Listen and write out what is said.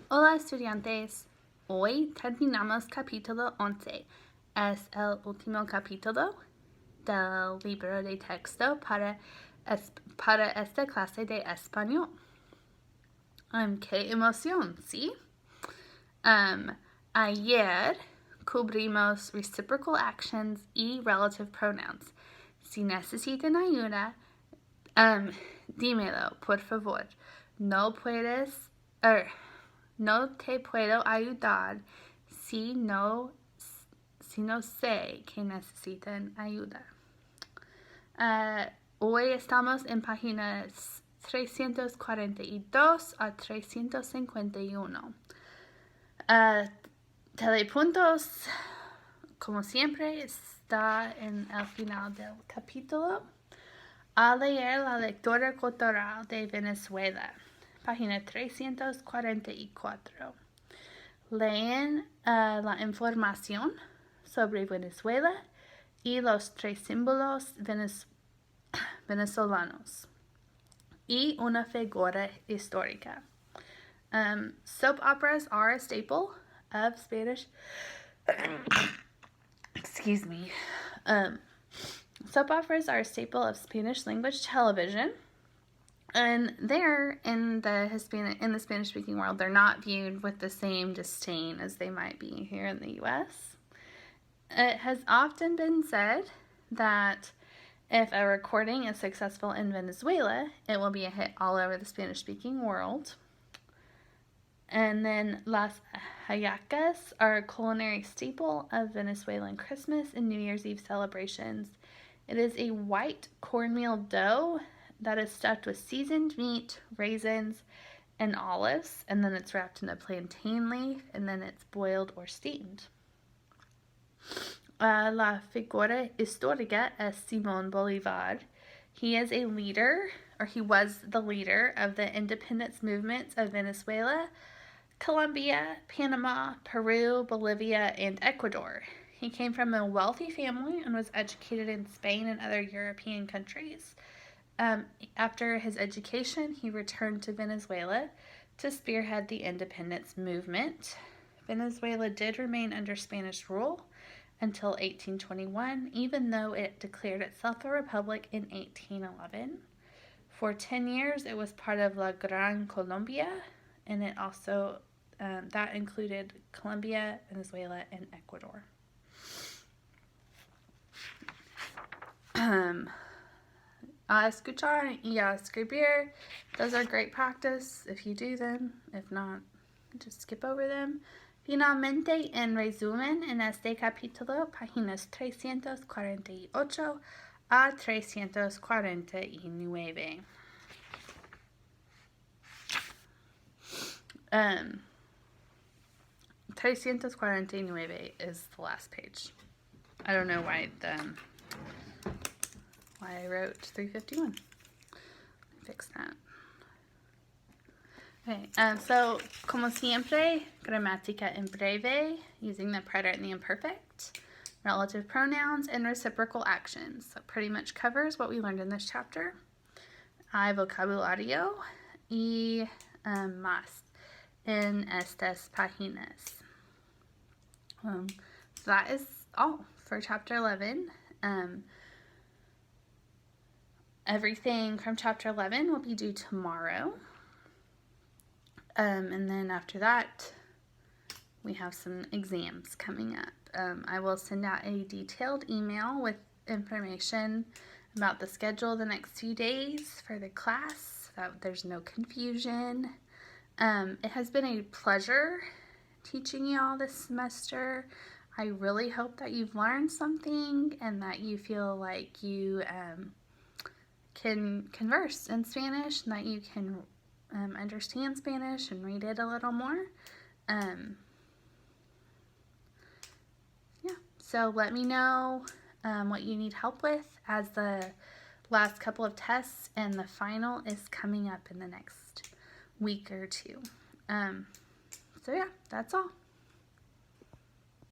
Hola estudiantes, hoy terminamos capítulo 11. Es el último capítulo del libro de texto para esta clase de español. ¡Qué emoción!, ¿sí? Ayer cubrimos reciprocal actions y relative pronouns. Si necesitan ayuda, dímelo, por favor. No te puedo ayudar si no sé que necesitan ayuda. Hoy estamos en páginas 342 a 351. Telepuntos, como siempre, está en el final del capítulo. A leer la lectura cultural de Venezuela, página 344. Leen la información sobre Venezuela y los 3 símbolos venezolanos y una figura histórica. Soap operas are a staple of Spanish. Excuse me. Soap operas are a staple of Spanish language television. And there, in the Spanish-speaking world, they're not viewed with the same disdain as they might be here in the U.S. It has often been said that if a recording is successful in Venezuela, it will be a hit all over the Spanish-speaking world. And then las hallacas are a culinary staple of Venezuelan Christmas and New Year's Eve celebrations. It is a white cornmeal dough that is stuffed with seasoned meat, raisins, and olives, and then it's wrapped in a plantain leaf, and then it's boiled or steamed. La figura histórica es Simón Bolívar. He is a leader, or he was the leader of the independence movements of Venezuela, Colombia, Panama, Peru, Bolivia, and Ecuador. He came from a wealthy family and was educated in Spain and other European countries. After his education, he returned to Venezuela to spearhead the independence movement. Venezuela did remain under Spanish rule until 1821, even though it declared itself a republic in 1811. For 10 years, it was part of La Gran Colombia, and it also that included Colombia, Venezuela, and Ecuador. A escuchar y a escribir. Those are great practice if you do them. If not, just skip over them. Finalmente, en resumen, en este capítulo, páginas 348 a 349. 349 is the last page. I don't know why I wrote 351. Fix that. Okay, so, como siempre, gramática en breve, using the preterite and the imperfect, relative pronouns, and reciprocal actions. So, pretty much covers what we learned in this chapter. Hay vocabulario y más en estas páginas. So that is all for chapter 11. Everything from chapter 11 will be due tomorrow. And then after that, we have some exams coming up. I will send out a detailed email with information about the schedule the next few days for the class, so that there's no confusion. It has been a pleasure teaching you all this semester. I really hope that you've learned something and that you feel like you can converse in Spanish and that you can understand Spanish and read it a little more. So let me know what you need help with as the last couple of tests and the final is coming up in the next week or two. So yeah, that's all.